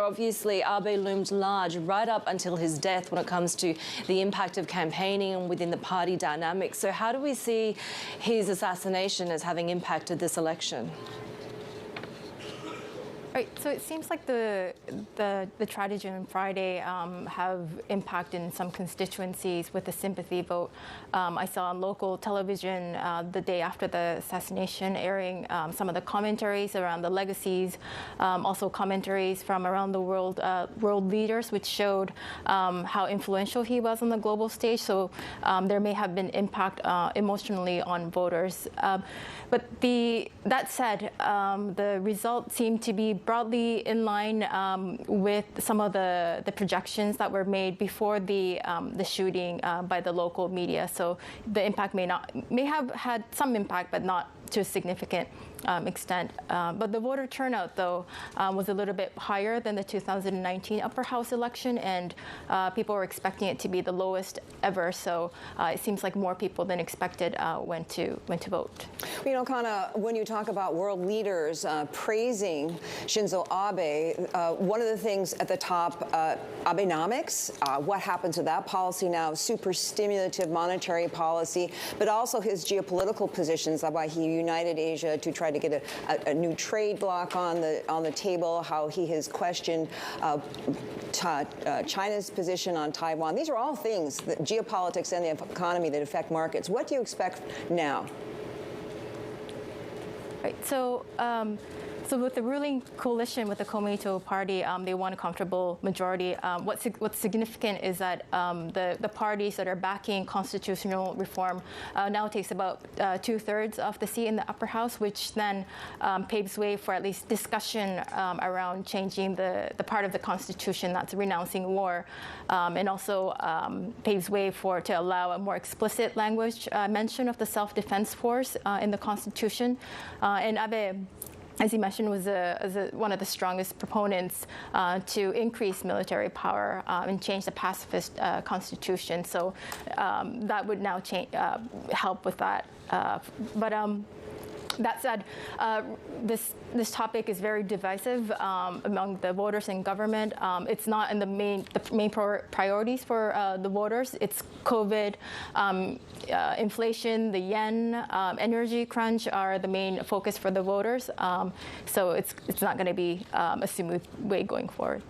obviously Abe loomed large right up until his death when it comes to the impact of campaigning and within the party dynamics. So how do we see his assassination as having impacted this election? Right, so it seems like the tragedy on Friday have impact in some constituencies with the sympathy vote. I saw on local television the day after the assassination airing some of the commentaries around the legacies, also commentaries from around the world, world leaders, which showed how influential he was on the global stage. So there may have been impact emotionally on voters. But that said, the results seem to be broadly in line with some of the projections that were made before the shooting by the local media. So the impact may have had some impact, but not to a significant extent. But the voter turnout, though, was a little bit higher than the 2019 upper house election, and people were expecting it to be the lowest ever. So it seems like more people than expected went to vote. You know, Kana, when you talk about world leaders praising Shinzo Abe, one of the things at the top, Abenomics, what happens to that policy now, super stimulative monetary policy, but also his geopolitical positions, why he united Asia to try to get a new trade bloc on the table, how he has questioned China's position on Taiwan. These are all things, that geopolitics and the economy, that affect markets. What do you expect now? Right. So with the ruling coalition with the Komeito party, they won a comfortable majority. What's significant is that the parties that are backing constitutional reform now takes about 2/3 of the seat in the upper house, which then paves way for at least discussion around changing the part of the Constitution that's renouncing war, and also paves way to allow a more explicit language mention of the self-defense force in the Constitution. And Abe, as you mentioned, was one of the strongest proponents to increase military power and change the pacifist constitution. So that would now help with that. That said, this topic is very divisive among the voters and government. It's not in the main priorities for the voters. It's COVID, inflation, the yen, energy crunch are the main focus for the voters. So it's not going to be a smooth way going forward.